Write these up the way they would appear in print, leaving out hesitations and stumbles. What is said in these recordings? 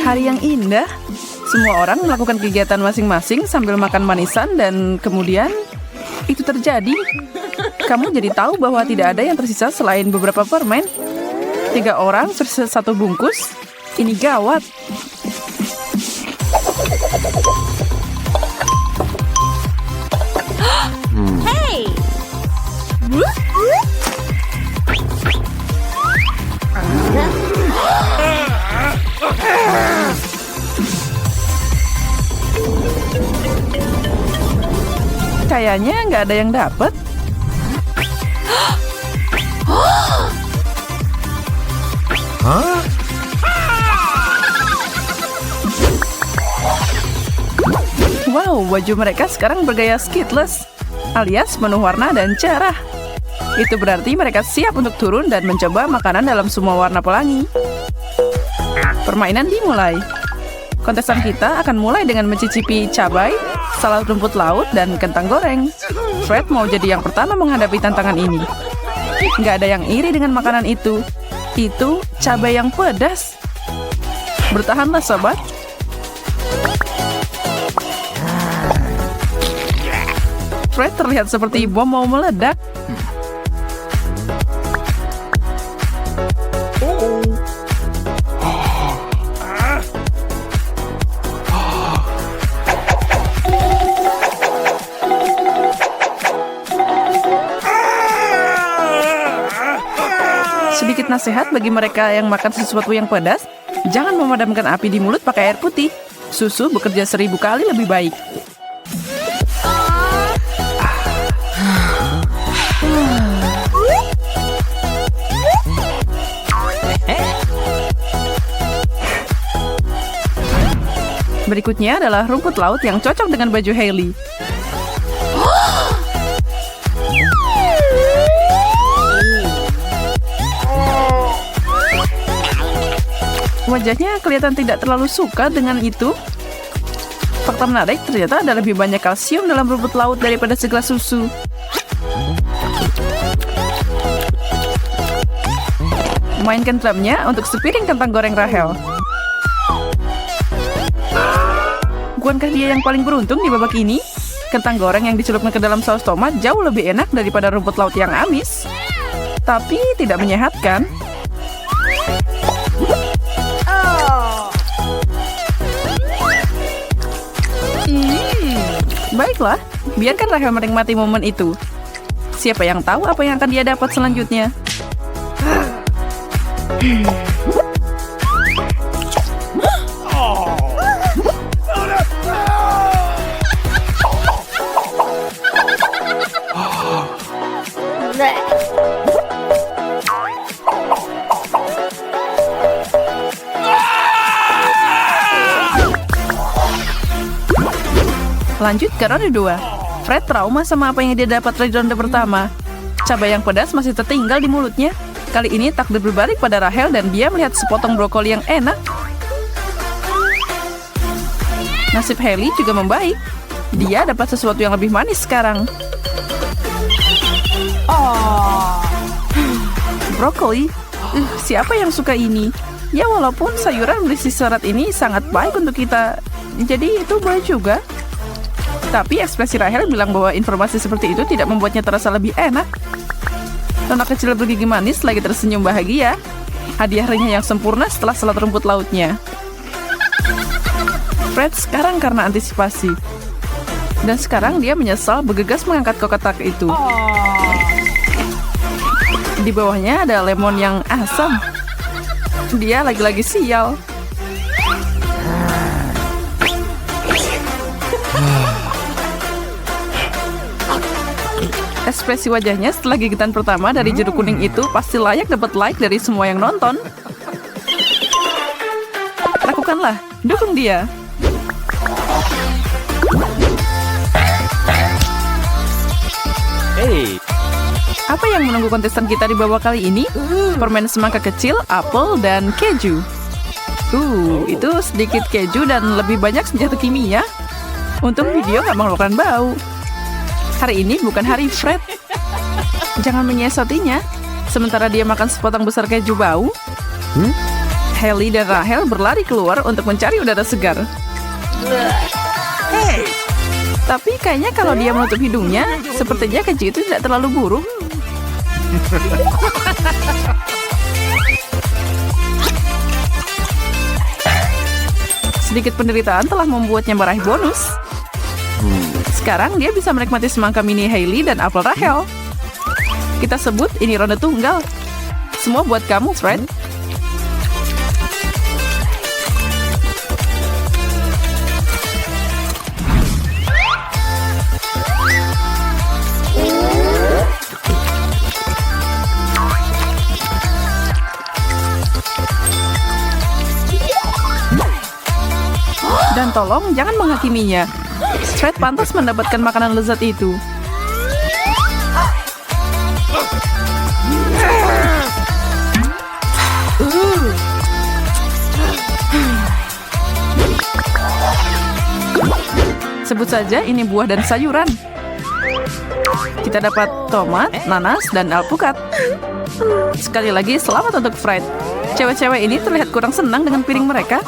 Hari yang indah. Semua orang melakukan kegiatan masing-masing sambil makan manisan dan kemudian itu terjadi. Kamu jadi tahu bahwa tidak ada yang tersisa selain beberapa permen. 3 orang tersisa 1 bungkus. Ini gawat. Hey! Kayaknya nggak ada yang dapat. Wow, baju mereka sekarang bergaya skitless, alias penuh warna dan cerah. Itu berarti mereka siap untuk turun dan mencoba makanan dalam semua warna pelangi. Permainan dimulai. Kontestan kita akan mulai dengan mencicipi cabai, salad rumput laut, dan kentang goreng. Fred mau jadi yang pertama menghadapi tantangan ini. Nggak ada yang iri dengan makanan itu. Itu cabai yang pedas. Bertahanlah, sobat. Fred terlihat seperti bom mau meledak. Sedikit nasihat bagi mereka yang makan sesuatu yang pedas, jangan memadamkan api di mulut pakai air putih. Susu bekerja 1000 kali lebih baik. Berikutnya adalah rumput laut yang cocok dengan baju Hailey. Wajahnya kelihatan tidak terlalu suka dengan itu. Fakta menarik, ternyata ada lebih banyak kalsium dalam rumput laut daripada segelas susu. Mainkan drumnya untuk sepiring kentang goreng Rahel. Bukankah dia yang paling beruntung di babak ini? Kentang goreng yang dicelupkan ke dalam saus tomat jauh lebih enak daripada rumput laut yang amis. Tapi tidak menyehatkan. Baiklah, biarkan Rahel menikmati momen itu. Siapa yang tahu apa yang akan dia dapat selanjutnya? Lanjut ke ronde 2. Fred trauma sama apa yang dia dapat dari ronde pertama. Cabai yang pedas masih tertinggal di mulutnya. Kali ini takdir berbalik pada Rahel dan dia melihat sepotong brokoli yang enak. Nasib Hailey juga membaik. Dia dapat sesuatu yang lebih manis sekarang. Brokoli. Siapa yang suka ini? Ya walaupun sayuran berisi serat ini sangat baik untuk kita. Jadi itu boleh juga. Tapi ekspresi Rahel bilang bahwa informasi seperti itu tidak membuatnya terasa lebih enak. Anak kecil bergigi manis lagi tersenyum bahagia. Hadiah renyah yang sempurna setelah salad rumput lautnya. Fred sekarang karena antisipasi. Dan sekarang dia menyesal bergegas mengangkat kotak itu. Di bawahnya ada lemon yang asam. Dia lagi-lagi sial. Ekspresi wajahnya setelah gigitan pertama dari jeruk kuning itu pasti layak dapat like dari semua yang nonton. Lakukanlah, dukung dia. Hey. Apa yang menunggu kontestan kita di bawah kali ini? Permen semangka kecil, apel, dan keju. Itu sedikit keju dan lebih banyak senjata kimia. Untung video nggak mengeluarkan bau. Hari ini bukan hari Fred. Jangan menyiasatinya. Sementara dia makan sepotong besar keju bau. Hailey dan Rachel berlari keluar untuk mencari udara segar. Tapi kayaknya kalau dia menutup hidungnya, sepertinya keju itu tidak terlalu buruk. Sedikit penderitaan telah membuatnya meraih bonus. Sekarang dia bisa menikmati semangka mini Hailey dan apel Rachel. Kita sebut ini ronde tunggal. Semua buat kamu, Fred. Dan tolong jangan menghakiminya. Fred pantas mendapatkan makanan lezat itu. Sebut saja ini buah dan sayuran. Kita dapat tomat, nanas, dan alpukat. Sekali lagi selamat untuk Fred. Cewek-cewek ini terlihat kurang senang dengan piring mereka.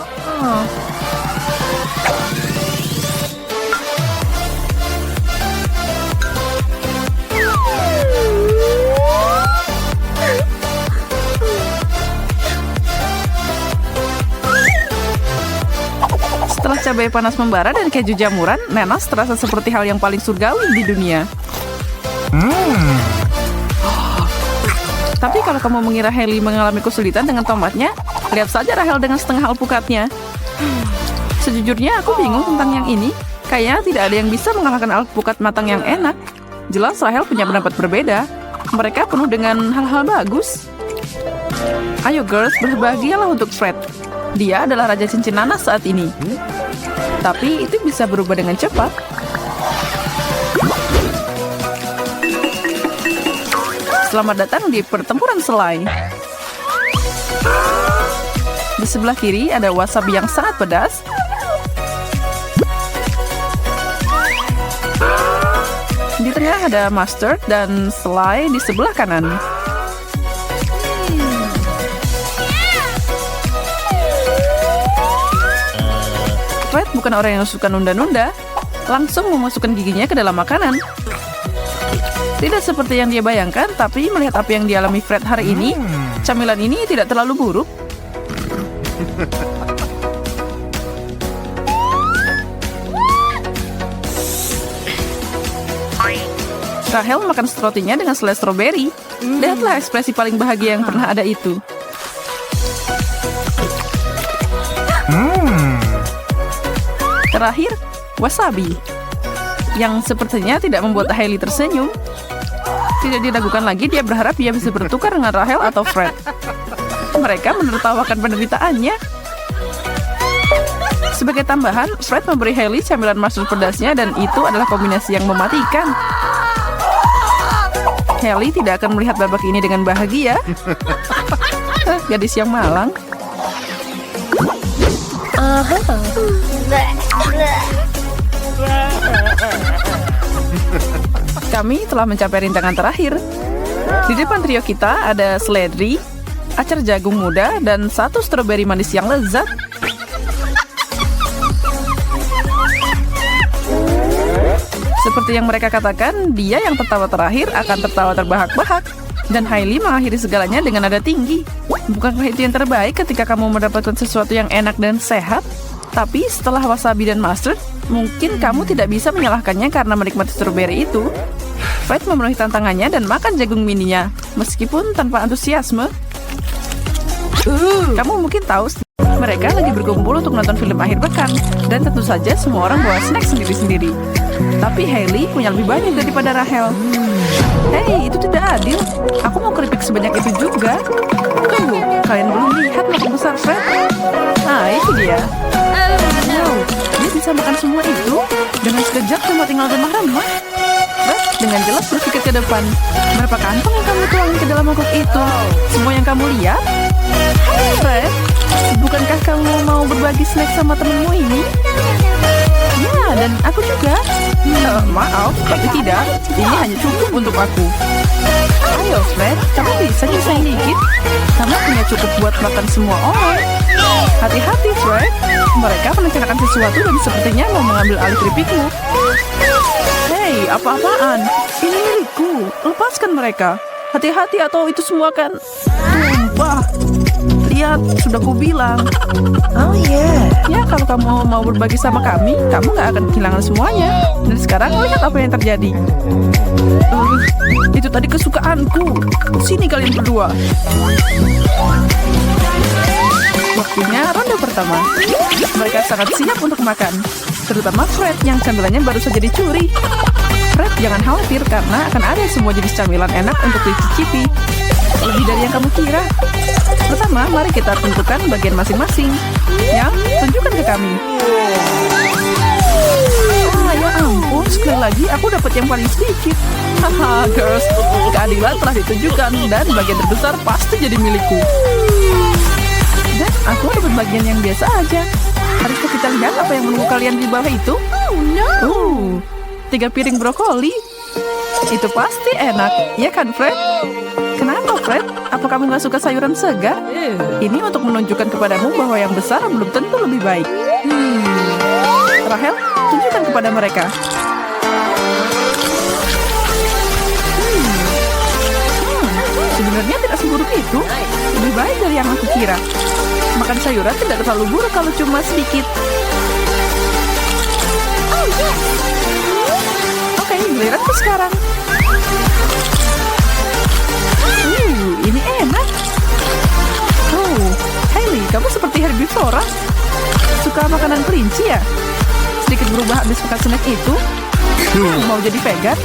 Setelah cabai panas membara dan keju jamuran, nanas terasa seperti hal yang paling surgawi di dunia. Tapi kalau kamu mengira Hailey mengalami kesulitan dengan tomatnya, lihat saja Rachel dengan setengah alpukatnya. Sejujurnya aku bingung tentang yang ini. Kayaknya tidak ada yang bisa mengalahkan alpukat matang yang enak. Jelas Rachel punya pendapat berbeda. Mereka penuh dengan hal-hal bagus. Ayo girls, berbahagialah untuk Fred. Dia adalah raja cincin nanas saat ini. Tapi itu bisa berubah dengan cepat. Selamat datang di pertempuran selai. Di sebelah kiri ada wasabi yang sangat pedas. Di tengah ada mustard dan selai di sebelah kanan. Fred bukan orang yang suka nunda-nunda. Langsung memasukkan giginya ke dalam makanan. Tidak seperti yang dia bayangkan, tapi melihat apa yang dialami Fred hari ini, camilan ini tidak terlalu buruk. Rachel makan strotinya dengan selai stroberi. Lihatlah ekspresi paling bahagia yang pernah ada itu. Terakhir, wasabi. Yang sepertinya tidak membuat Hailey tersenyum. Tidak diragukan lagi, dia berharap dia bisa bertukar dengan Rachel atau Fred. Mereka menertawakan penderitaannya. Sebagai tambahan, Fred memberi Hailey camilan mustard pedasnya dan itu adalah kombinasi yang mematikan. Hailey tidak akan melihat babak ini dengan bahagia. Gadis yang malang. Kami telah mencapai rintangan terakhir. Di depan trio kita ada seledri, acar jagung muda, dan satu stroberi manis yang lezat. Seperti yang mereka katakan, dia yang tertawa terakhir akan tertawa terbahak-bahak. Dan Hailey mengakhiri segalanya dengan nada tinggi. Bukankah itu yang terbaik ketika kamu mendapatkan sesuatu yang enak dan sehat? Tapi setelah wasabi dan mustard, mungkin kamu tidak bisa menyalahkannya karena menikmati stroberi itu. Fred memenuhi tantangannya dan makan jagung mininya, meskipun tanpa antusiasme. Kamu mungkin tahu, mereka lagi berkumpul untuk nonton film akhir pekan, dan tentu saja semua orang bawa snack sendiri-sendiri. Tapi Hailey punya lebih banyak daripada Rachel. Hei, itu tidak adil. Aku mau keripik sebanyak itu juga. Tunggu, kalian belum lihat mata besar Fred? Nah, itu dia. Wow, dia bisa makan semua itu dengan sekejap cuma tinggal remah-remah. Fred dengan jelas berpikir ke depan. Berapa kantong yang kamu tuangin ke dalam mangkuk itu? Semua yang kamu lihat? Hai Fred, bukankah kamu mau berbagi snack sama temenmu ini? Ya, dan aku juga. Maaf, tapi tidak. Ini hanya cukup untuk aku. Ayo Fred, kamu bisa nyesain dikit. Kamu punya cukup buat makan semua orang. Hati-hati, Fred. Mereka merencanakan sesuatu dan sepertinya mau mengambil alih keripikmu. Hei, apa-apaan? Ini milikku. Lepaskan mereka. Hati-hati atau itu semua akan tumpah. Lihat, sudah kubilang. Oh yeah. Ya, kalau kamu mau berbagi sama kami, kamu nggak akan kehilangan semuanya. Dan sekarang lihat apa yang terjadi. Itu tadi kesukaanku. Sini kalian berdua. Waktunya ronde pertama. Mereka sangat siap untuk makan. Terutama Fred yang camilannya baru saja dicuri. Fred, jangan khawatir karena akan ada semua jenis camilan enak untuk dicicipi. Lebih dari yang kamu kira. Pertama, mari kita tentukan bagian masing-masing. Ya, tunjukkan ke kami. Ya ampun, sekali lagi aku dapat yang paling sedikit. Haha, girls, keadilan telah ditunjukkan dan bagian terbesar pasti jadi milikku. Dan aku dapat bagian yang biasa aja. Haruskah kita lihat apa yang menunggu kalian di bawah itu? 3 piring brokoli. Itu pasti enak, ya kan, Fred? Kenapa, Fred? Apa kamu nggak suka sayuran segar? Ini untuk menunjukkan kepadamu bahwa yang besar belum tentu lebih baik. Rahel, tunjukkan kepada mereka. Sebenarnya tidak seburuk itu. Lebih baik dari yang aku kira. Makan sayuran tidak terlalu buruk kalau cuma sedikit. Oke, giliranku sekarang. Ini enak. Hailey, kamu seperti herbivora. Suka makanan kelinci ya? Sedikit berubah habis makan snack itu. Mau jadi vegan?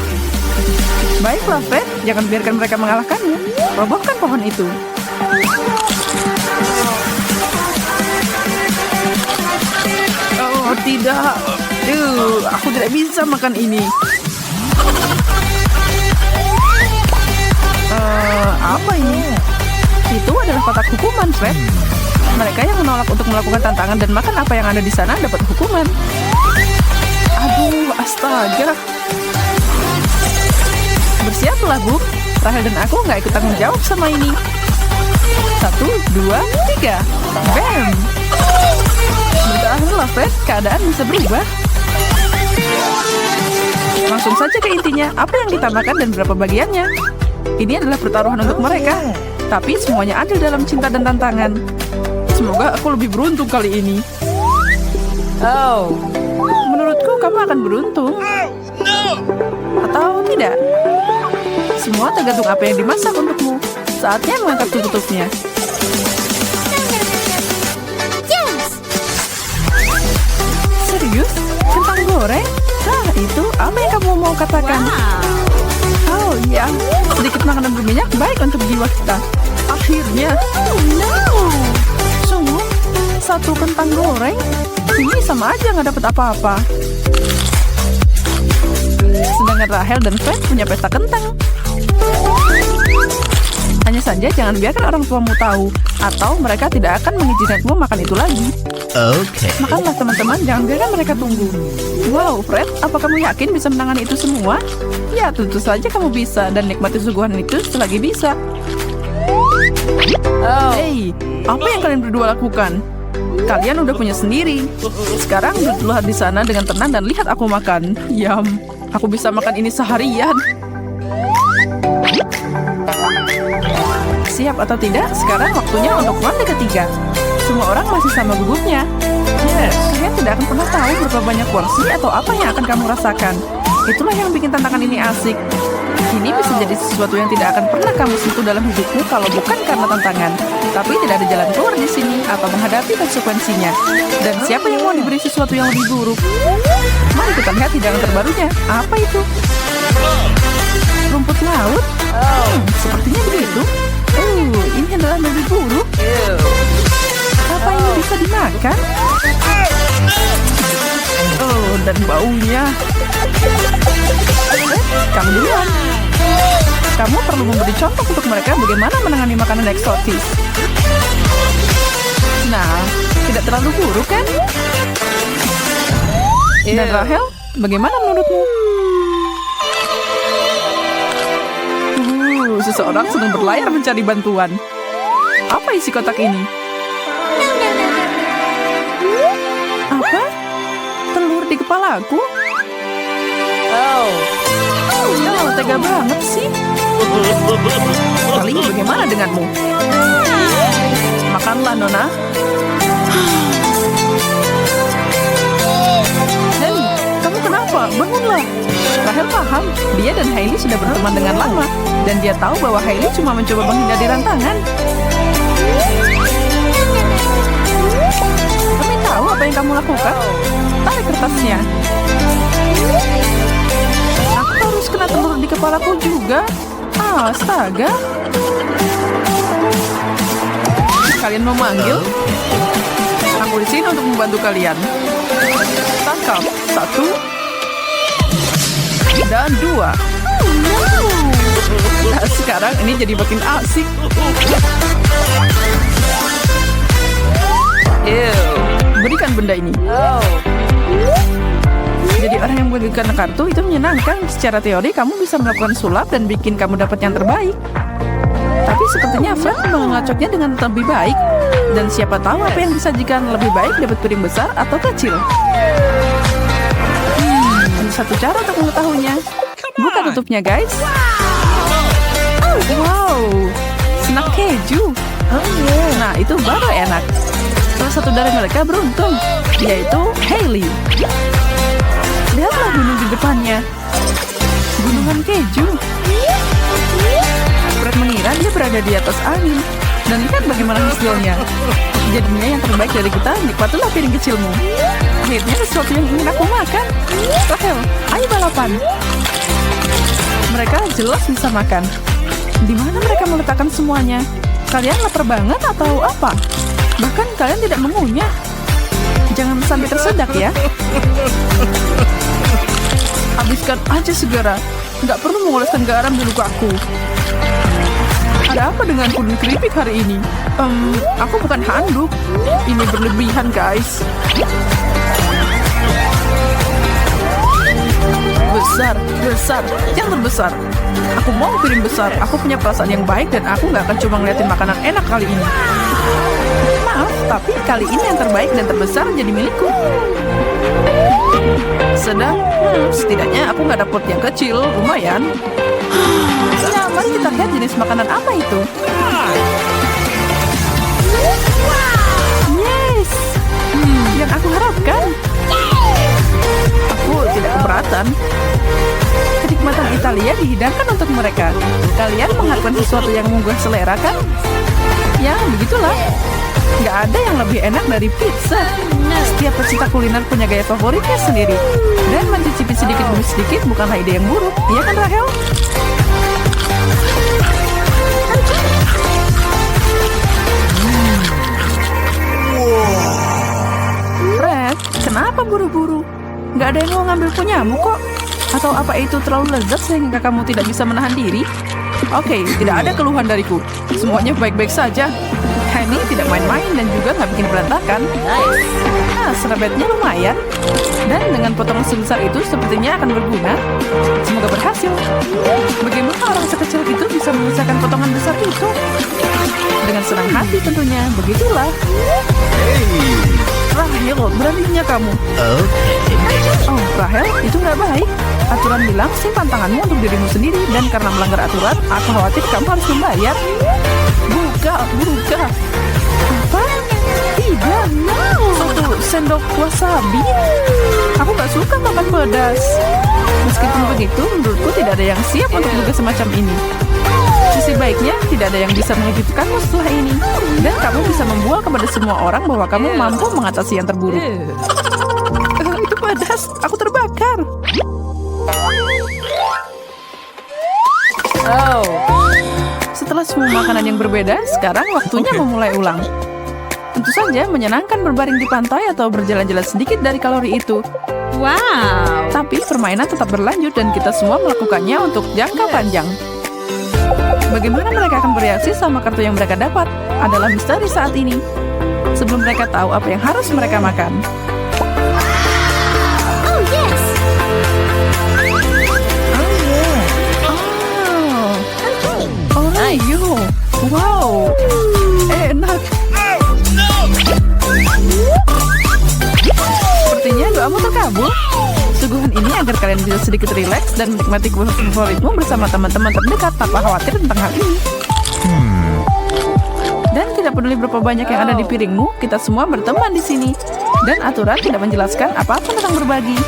Baiklah, Fred. Jangan biarkan mereka mengalahkanmu. Robohkan pohon itu. Oh, tidak. Aku tidak bisa makan ini. Apa ini? Itu adalah kotak hukuman, Fred. Mereka yang menolak untuk melakukan tantangan dan makan apa yang ada di sana dapat hukuman. Aduh, astaga. Bersiaplah, Bu. Rahel dan aku nggak ikut tanggung jawab sama ini. 1, 2, 3. Bam! Bertahanlah, Fred. Keadaan bisa berubah. Langsung saja ke intinya. Apa yang kita makan dan berapa bagiannya. Ini adalah pertaruhan untuk mereka. Tapi semuanya adil dalam cinta dan tantangan. Semoga aku lebih beruntung kali ini. Menurutku kamu akan beruntung. Atau tidak? Semua tergantung apa yang dimasak untukmu. Saatnya mengangkat tutupnya. Serius? Kentang goreng? Itu apa yang kamu mau katakan? Oh iya, sedikit makanan berminyak baik untuk jiwa kita. Akhirnya. Sungguh, 1 kentang goreng? Ini sama aja nggak dapat apa-apa. Sedangkan Rahel dan Fred punya pesta kentang. Hanya saja jangan biarkan orang tuamu tahu, atau mereka tidak akan mengizinkanmu makan itu lagi. Oke. Makanlah teman-teman, jangan biarkan mereka tunggu. Wow, Fred, apa kamu yakin bisa menangani itu semua? Ya, tentu saja kamu bisa, dan nikmati suguhan itu selagi bisa. Hey, apa yang kalian berdua lakukan? Kalian udah punya sendiri. Sekarang duduklah di sana dengan tenang dan lihat aku makan. Yum, aku bisa makan ini seharian. Siap atau tidak? Sekarang waktunya untuk ronde ketiga. Semua orang masih sama gugupnya. Kalian tidak akan pernah tahu berapa banyak porsi atau apa yang akan kamu rasakan. Itulah yang bikin tantangan ini asik. Ini bisa jadi sesuatu yang tidak akan pernah kamu sentuh dalam hidupmu kalau bukan karena tantangan. Tapi tidak ada jalan keluar di sini atau menghadapi konsekuensinya. Dan siapa yang mau diberi sesuatu yang lebih buruk? Mari kita lihat hidangan terbarunya. Apa itu? Rumput laut? Sepertinya begitu. Ini adalah lebih buruk. Apa ini bisa dimakan? Dan baunya. Kamu duluan. Kamu perlu memberi contoh untuk mereka bagaimana menangani makanan eksotis. Nah, tidak terlalu buruk kan? Dan Rahel, bagaimana menurutmu? Seseorang sedang berlayar mencari bantuan. Apa isi kotak ini? Apa? Telur di kepalaku? Oh, tega banget sih. Kali bagaimana denganmu? Makanlah, Nona. Hei, kamu kenapa? Bangunlah. Rahel paham, dia dan Hailey sudah berteman dengan lama. Dan dia tahu bahwa Hailey cuma mencoba menghindari rantangan. Kami tahu apa yang kamu lakukan. Tarik kertasnya. Aku harus kena telur di kepalaku juga. Astaga. Kalian mau manggil? Aku di sini untuk membantu kalian. Tangkap 1 dan 2. Nah, sekarang ini jadi makin asik. Berikan benda ini. Jadi orang yang membagikan kartu itu menyenangkan. Secara teori kamu bisa melakukan sulap dan bikin kamu dapat yang terbaik. Tapi sepertinya Fred mengacoknya dengan lebih baik. Dan siapa tahu apa yang disajikan lebih baik, dapat piring besar atau kecil. Ada satu cara untuk mengetahuinya. Buka tutupnya, guys. Wow, snack keju. Nah, itu baru enak. Salah satu dari mereka beruntung, yaitu Hailey. Lihatlah gunung di depannya. Gunungan keju. Fred mengira dia berada di atas angin. Dan lihat bagaimana hasilnya. Jadinya yang terbaik dari kita, nikmatilah piring kecilmu. Akhirnya sesuatu yang ingin aku makan. Rahel, ayo balapan. Mereka jelas bisa makan. Di mana mereka meletakkan semuanya? Kalian lapar banget atau apa? Bahkan kalian tidak mengunyah. Jangan sampai tersedak ya. Habiskan aja segera. Nggak perlu mengoleskan garam di lukaku. Ada apa dengan kuning keripik hari ini? Aku bukan handuk. Ini berlebihan, guys. Besar, yang terbesar. Aku mau piring besar. Aku punya perasaan yang baik dan aku nggak akan cuma ngeliatin makanan enak kali ini. Maaf, tapi kali ini yang terbaik dan terbesar jadi milikku. Sedang, setidaknya aku nggak dapet yang kecil, lumayan. Nah, mari kita lihat jenis makanan apa itu. Yes, yang aku harapkan. Aku tidak keberatan. Kenikmatan Italia dihidangkan untuk mereka. Kalian mengharapkan sesuatu yang menggugah selera, kan? Ya, begitulah. Nggak ada yang lebih enak dari pizza. Setiap pecinta kuliner punya gaya favoritnya sendiri. Dan mencicipi sedikit demi sedikit bukanlah ide yang buruk. Iya kan, Rahel? Fred, kenapa buru-buru? Nggak ada yang mau ngambil punyamu kok. Atau apa itu terlalu lezat sehingga kamu tidak bisa menahan diri? Oke, tidak ada keluhan dariku. Semuanya baik-baik saja. Honey tidak main-main dan juga nggak bikin berantakan. Nah, serabetnya lumayan. Dan dengan potongan sebesar itu sepertinya akan berguna. Semoga berhasil. Bagaimana orang sekecil itu bisa menyelesaikan potongan besar itu? Dengan senang hati tentunya, begitulah. Rahel, beraninya kamu. Oh, Rahel, itu nggak baik. Aturan bilang simpan tanganmu untuk dirimu sendiri. Dan karena melanggar aturan, aku khawatir kamu harus membayar. Buka. Apa? Tidak, no. 1 sendok wasabi. Aku gak suka makan pedas. Meskipun begitu, menurutku tidak ada yang siap untuk tugas semacam ini. Sisi baiknya, tidak ada yang bisa mengejutkanmu setelah ini. Dan kamu bisa membual kepada semua orang bahwa kamu mampu mengatasi yang terburuk. Itu pedas, aku terbakar. Setelah semua makanan yang berbeda, sekarang waktunya memulai ulang. Tentu saja menyenangkan berbaring di pantai atau berjalan-jalan sedikit dari kalori itu. Wow. Tapi permainan tetap berlanjut dan kita semua melakukannya untuk jangka panjang. Bagaimana mereka akan bereaksi sama kartu yang mereka dapat adalah misteri saat ini. Sebelum mereka tahu apa yang harus mereka makan. Oh, yes. Oh, Oreo. Wow. enak. Sepertinya doamu terkabul. Suguhan ini agar kalian bisa sedikit rileks dan menikmati kue favoritmu bersama teman-teman terdekat tanpa khawatir tentang hal ini. Dan tidak peduli berapa banyak yang ada di piringmu, kita semua berteman di sini. Dan aturan tidak menjelaskan apa-apa tentang berbagi.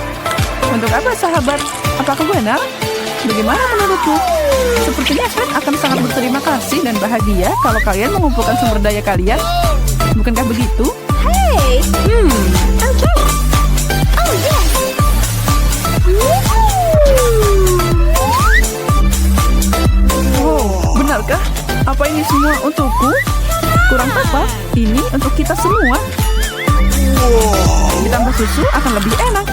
Untuk apa, sahabat? Apakah benar? Bagaimana menurutmu? Sepertinya Fred akan sangat berterima kasih dan bahagia kalau kalian mengumpulkan sumber daya kalian. Bukankah begitu? Hey! Okay. Oh, yes! Oh, benarkah? Apa ini semua untukku? Kurang tepat, ini untuk kita semua. Ditambah susu akan lebih enak.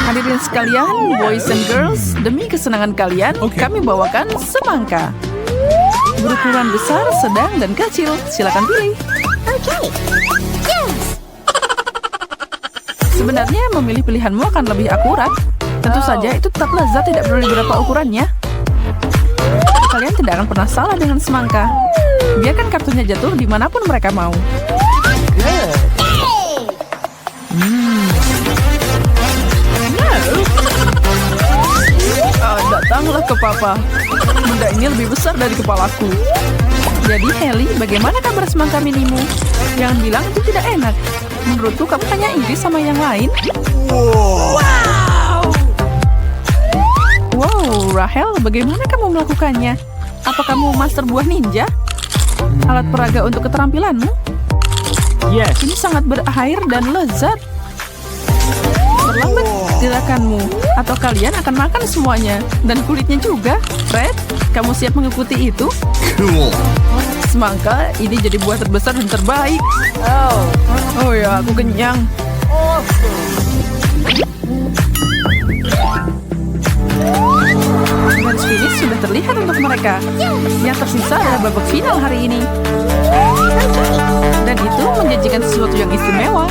Hadirin sekalian, boys and girls, demi kesenangan kalian, kami bawakan semangka. Berukuran besar, sedang, dan kecil. Silakan pilih. Okay. Yes! Sebenarnya memilih pilihanmu akan lebih akurat. Tentu saja itu tetap lezat tidak peduli berapa ukurannya. Kalian tidak akan pernah salah dengan semangka. Biarkan kartunya jatuh dimanapun mereka mau. Datanglah ke papa. Benda ini lebih besar dari kepalaku. Jadi Ellie, bagaimana kabar semangka minimu? Jangan bilang itu tidak enak. Menurutku kamu hanya iri sama yang lain. Wow, Rahel, bagaimana kamu melakukannya? Apa kamu master buah ninja? Alat peraga untuk keterampilanmu? Yes. Ini sangat berair dan lezat. Terlambat gerakanmu, atau kalian akan makan semuanya. Dan kulitnya juga. Fred, kamu siap mengikuti itu? Cool. Semangka, ini jadi buah terbesar dan terbaik. Oh ya, aku kenyang. Garis finish sudah terlihat untuk mereka. Yang tersisa adalah babak final hari ini. Dan itu menjanjikan sesuatu yang istimewa.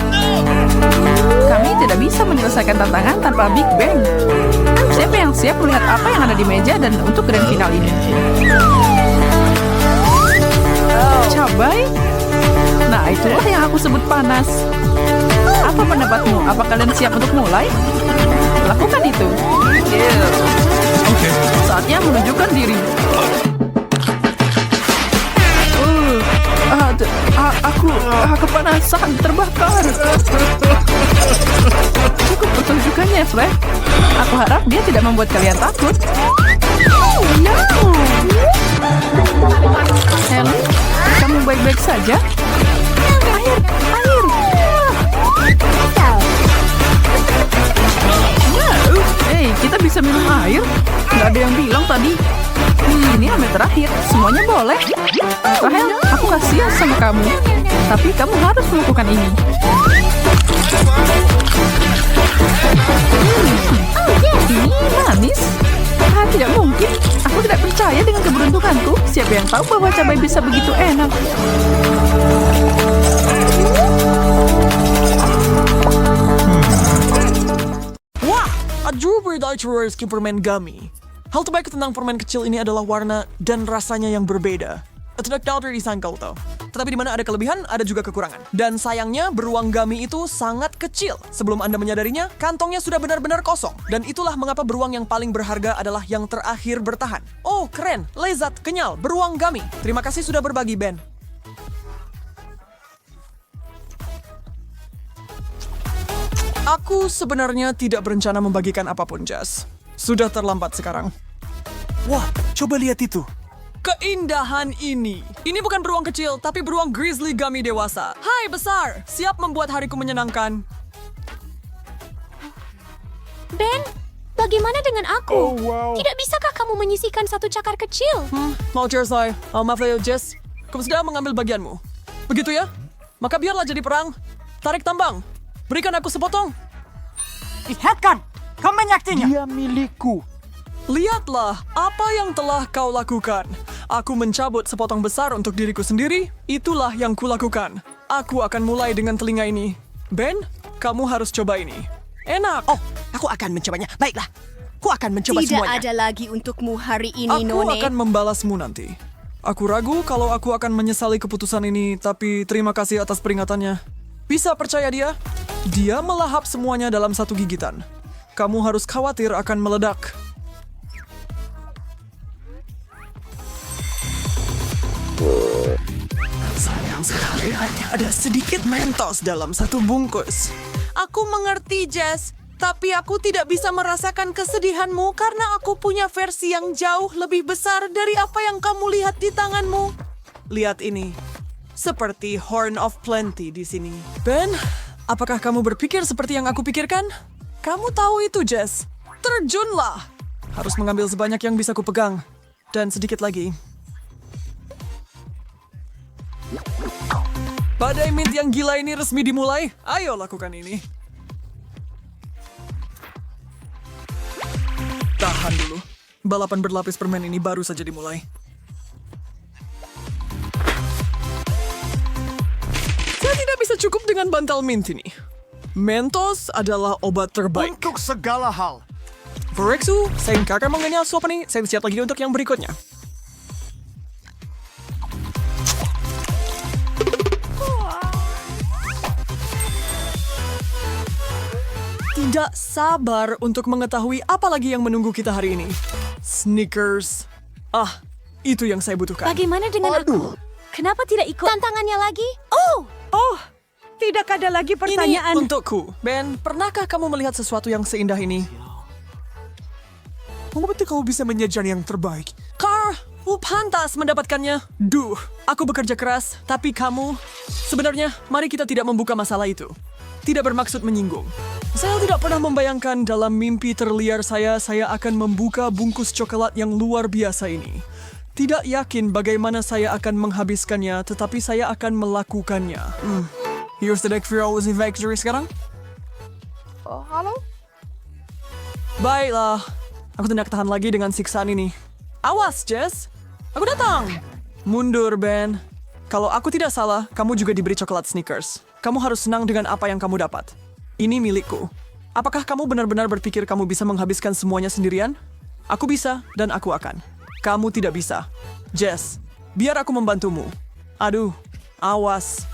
Kami tidak bisa menyelesaikan tantangan tanpa Big Bang. Siapa yang siap melihat apa yang ada di meja dan untuk grand final ini? Cabai? Nah, itulah yang aku sebut panas. Apa pendapatmu? Apa kalian siap untuk mulai? Lakukan itu. Saatnya menunjukkan diri. Aku kepanasan, terbakar. Cukup pertunjukannya, Fred. Aku harap dia tidak membuat kalian takut. Oh, no. Ellie, kamu baik-baik saja? Air. Wow. Hey, kita bisa minum air? Nggak ada yang bilang tadi. Ini ame terakhir, semuanya boleh. Rahel, aku kasihan sama kamu. Tapi kamu harus melakukan ini. Ini manis. Tidak mungkin. Aku tidak percaya dengan keberuntunganku. Siapa yang tahu bahwa cabai bisa begitu enak? Wah, aduh berdaitureski permen gummy. Hal terbaik tentang permen kecil ini adalah warna dan rasanya yang berbeda. Tidak tahu dari disangkal tau. Tetapi di mana ada kelebihan, ada juga kekurangan. Dan sayangnya, beruang gummy itu sangat kecil. Sebelum Anda menyadarinya, kantongnya sudah benar-benar kosong. Dan itulah mengapa beruang yang paling berharga adalah yang terakhir bertahan. Oh, keren, lezat, kenyal, beruang gummy. Terima kasih sudah berbagi, Ben. Aku sebenarnya tidak berencana membagikan apapun, Jazz. Sudah terlambat sekarang. Wah, coba lihat itu. Keindahan ini. Ini bukan beruang kecil, tapi beruang grizzly gummy dewasa. Hai besar, siap membuat hariku menyenangkan. Ben, bagaimana dengan aku? Tidak bisakah kamu menyisihkan satu cakar kecil? Mau Jersey, maaf ya Jess. Kamu sudah mengambil bagianmu. Begitu ya? Maka biarlah jadi perang. Tarik tambang. Berikan aku sepotong. Lihatkan, kau menyaktinya. Dia milikku. Lihatlah apa yang telah kau lakukan. Aku mencabut sepotong besar untuk diriku sendiri. Itulah yang kulakukan. Aku akan mulai dengan telinga ini. Ben, kamu harus coba ini. Enak. Oh, aku akan mencobanya. Baiklah, aku akan mencoba Tidak semuanya. ada lagi untukmu hari ini, Aku None. akan membalasmu nanti. Aku ragu kalau aku akan menyesali keputusan ini, tapi terima kasih atas peringatannya. Bisa percaya dia? Dia melahap semuanya dalam satu gigitan. Kamu harus khawatir akan meledak. Sayang sekali, hanya ada sedikit Mentos dalam satu bungkus. Aku mengerti, Jess. Tapi aku tidak bisa merasakan kesedihanmu karena aku punya versi yang jauh lebih besar dari apa yang kamu lihat di tanganmu. Lihat ini. Seperti Horn of Plenty di sini. Ben, apakah kamu berpikir seperti yang aku pikirkan? Kamu tahu itu, Jess. Terjunlah. Harus mengambil sebanyak yang bisa kupegang. Dan sedikit lagi. Badai mint yang gila ini resmi dimulai. Ayo lakukan ini. Tahan dulu. Balapan berlapis permen ini baru saja dimulai. Saya tidak bisa cukup dengan bantal mint ini. Mentos adalah obat terbaik. Untuk segala hal. Verexu, saya akan mengenal suap ini. Saya siap lagi untuk yang berikutnya. Tidak sabar untuk mengetahui apa lagi yang menunggu kita hari ini. Snickers. Ah, itu yang saya butuhkan. Bagaimana dengan aku? Kenapa tidak ikut tantangannya lagi? Oh, tidak ada lagi Ini pertanyaan. untukku. Ben, pernahkah kamu melihat sesuatu yang seindah ini? Mengapa kamu bisa menyajikan yang terbaik? Car, pantas mendapatkannya. Duh, aku bekerja keras, tapi kamu... Sebenarnya, mari kita tidak membuka masalah itu. Tidak bermaksud menyinggung. Saya tidak pernah membayangkan dalam mimpi terliar saya akan membuka bungkus coklat yang luar biasa ini. Tidak yakin bagaimana saya akan menghabiskannya, tetapi saya akan melakukannya. Here's the deck for always in victory sekarang. Halo? Baiklah, aku tidak tahan lagi dengan siksaan ini. Awas, Jess. Aku datang. Mundur, Ben. Kalau aku tidak salah, kamu juga diberi coklat Snickers. Kamu harus senang dengan apa yang kamu dapat. Ini milikku. Apakah kamu benar-benar berpikir kamu bisa menghabiskan semuanya sendirian? Aku bisa, dan aku akan. Kamu tidak bisa. Jess, biar aku membantumu. Aduh, awas.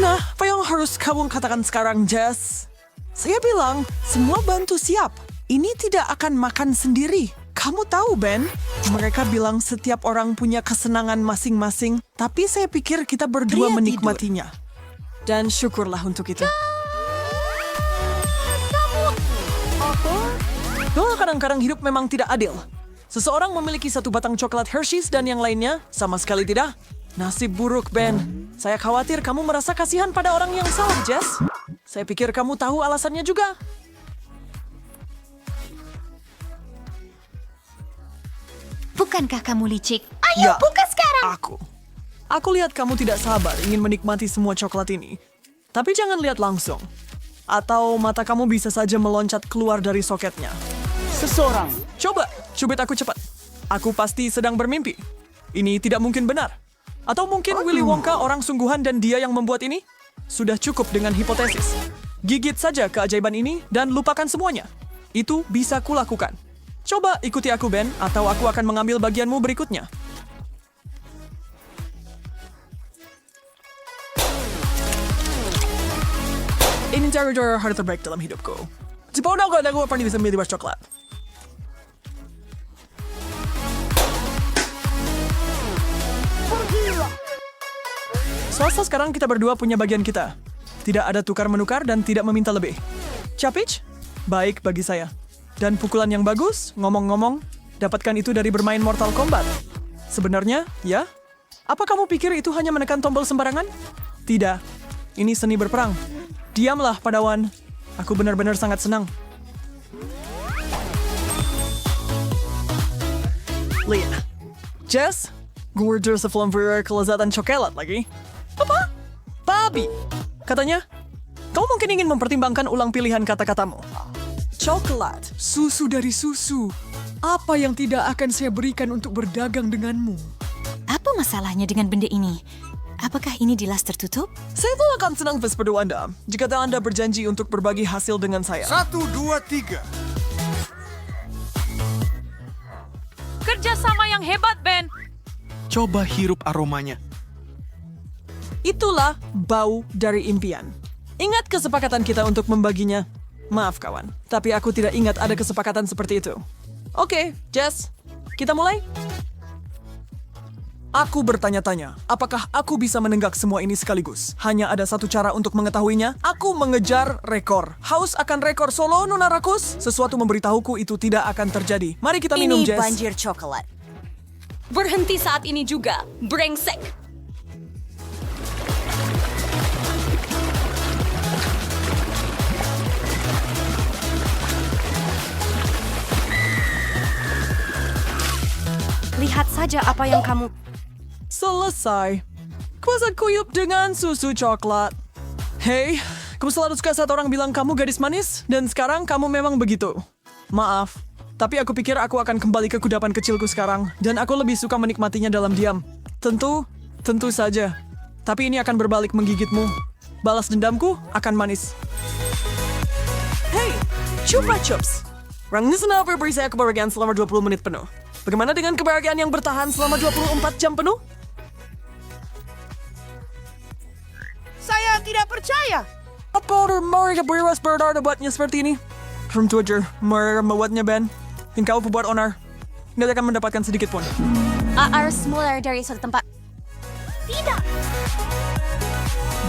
Nah, apa yang harus kamu katakan sekarang, Jess? Saya bilang, semua bantu siap. Ini tidak akan makan sendiri. Kamu tahu, Ben? Mereka bilang setiap orang punya kesenangan masing-masing, tapi saya pikir kita berdua Pria menikmatinya. Dan syukurlah untuk itu. Kadang-kadang hidup memang tidak adil. Seseorang memiliki satu batang coklat Hershey's dan yang lainnya sama sekali tidak. Nasib buruk, Ben. Saya khawatir kamu merasa kasihan pada orang yang salah, Jess. Saya pikir kamu tahu alasannya juga. Bukankah kamu licik? Ya, Ayo, buka sekarang! Aku lihat kamu tidak sabar ingin menikmati semua coklat ini. Tapi jangan lihat langsung. Atau mata kamu bisa saja meloncat keluar dari soketnya. Seseorang. Coba, cubit aku cepat. Aku pasti sedang bermimpi. Ini tidak mungkin benar. Atau mungkin Willy Wonka orang sungguhan dan dia yang membuat ini? Sudah cukup dengan hipotesis. Gigit saja keajaiban ini dan lupakan semuanya. Itu bisa kulakukan. Coba ikuti aku, Ben, atau aku akan mengambil bagianmu berikutnya. Ini cara hari terbaik dalam hidupku. Jepang aku ada gue pernah bisa milih was coklat. Selasa sekarang kita berdua punya bagian kita. Tidak ada tukar-menukar dan tidak meminta lebih. Capich? Baik bagi saya. Dan pukulan yang bagus, ngomong-ngomong, dapatkan itu dari bermain Mortal Kombat. Sebenarnya, ya? Apa kamu pikir itu hanya menekan tombol sembarangan? Tidak. Ini seni berperang. Diamlah, Padawan. Aku benar-benar sangat senang. Lihat. Jess, gorgeous flamboyant kelezatan coklat lagi. Apa? Babi. Katanya, kamu mungkin ingin mempertimbangkan ulang pilihan kata-katamu. Coklat, susu dari susu. Apa yang tidak akan saya berikan untuk berdagang denganmu? Apa masalahnya dengan benda ini? Apakah ini di las tertutup? Saya tuh akan senang Vesperdo Anda jika Anda berjanji untuk berbagi hasil dengan saya. 1, 2, 3. Kerjasama yang hebat, Ben. Coba hirup aromanya. Itulah bau dari impian. Ingat kesepakatan kita untuk membaginya? Maaf kawan, tapi aku tidak ingat ada kesepakatan seperti itu. Oke, Jess, kita mulai? Aku bertanya-tanya, apakah aku bisa menenggak semua ini sekaligus? Hanya ada satu cara untuk mengetahuinya. Aku mengejar rekor. Haus akan rekor solo, Nona Rakus? Sesuatu memberitahuku itu tidak akan terjadi. Mari kita minum, Jess. coklat. Berhenti saat ini juga, brengsek. Lihat saja apa yang kamu... Selesai. Kuasa kuyup dengan susu coklat. Hei, kamu selalu suka saat orang bilang kamu gadis manis, dan sekarang kamu memang begitu. Maaf, tapi aku pikir aku akan kembali ke kudapan kecilku sekarang, dan aku lebih suka menikmatinya dalam diam. Tentu saja. Tapi ini akan berbalik menggigitmu. Balas dendamku akan manis. Hei, Chupa Chups. Rangnya kenapa beri saya kebahagiaan selama 20 menit penuh? Bagaimana dengan kebahagiaan yang bertahan selama 24 jam penuh? Saya tidak percaya. Apa mereka bebas berdar buatnya seperti ini? From Twitter, mereka membuatnya Ben. Dan kau pembuat owner. Nggak akan mendapatkan sedikit pun. Harus mulai dari suatu tempat. Tidak.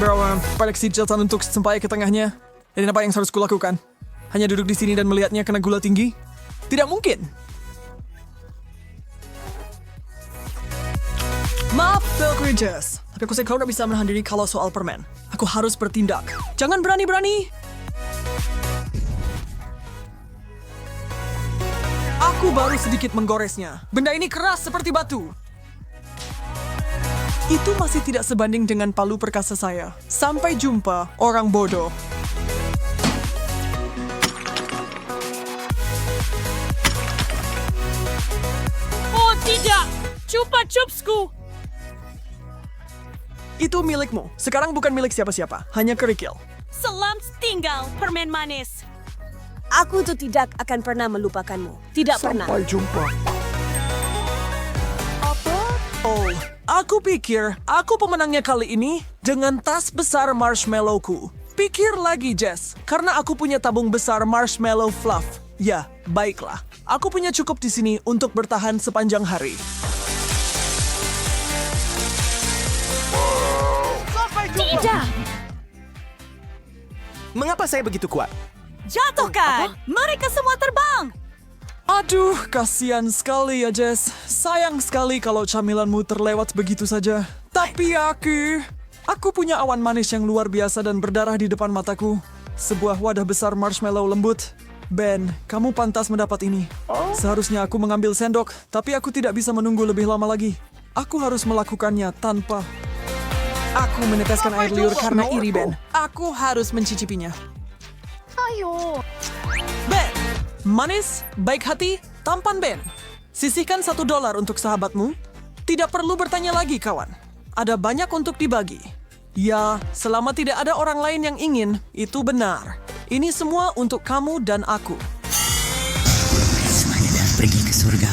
Bawa koleksi jatuh untuk sampai ke tengahnya. Dan apa yang harus kulakukan? Hanya duduk di sini dan melihatnya kena gula tinggi? Tidak mungkin. Maaf, Belkri Jess. Tapi aku sekarang bisa menahan diri kalau soal permen. Aku harus bertindak. Jangan berani-berani. Aku baru sedikit menggoresnya. Benda ini keras seperti batu. Itu masih tidak sebanding dengan palu perkasa saya. Sampai jumpa, orang bodoh. Oh tidak, Chupa Chupsku. Itu milikmu. Sekarang bukan milik siapa-siapa. Hanya kerikil. Selamat tinggal, permen manis. Aku tuh tidak akan pernah melupakanmu. Tidak pernah. Sampai jumpa. Oh, aku pikir aku pemenangnya kali ini dengan tas besar marshmallowku. Pikir lagi, Jess. Karena aku punya tabung besar marshmallow fluff. Ya, baiklah. Aku punya cukup di sini untuk bertahan sepanjang hari. Tidak. Mengapa saya begitu kuat? Jatuhkan. Mereka semua terbang. Aduh, kasihan sekali ya, Jess. Sayang sekali kalau camilanmu terlewat begitu saja. Tapi aku punya awan manis yang luar biasa dan berdarah di depan mataku. Sebuah wadah besar marshmallow lembut. Ben, kamu pantas mendapat ini. Seharusnya aku mengambil sendok, tapi aku tidak bisa menunggu lebih lama lagi. Aku harus melakukannya tanpa... Aku meneteskan air liur karena iri, Ben. Aku harus mencicipinya. Ben, manis, baik hati, tampan Ben. Sisihkan $1 untuk sahabatmu. Tidak perlu bertanya lagi, kawan. Ada banyak untuk dibagi. Ya, selama tidak ada orang lain yang ingin, itu benar. Ini semua untuk kamu dan aku. Semuanya dan pergi ke surga.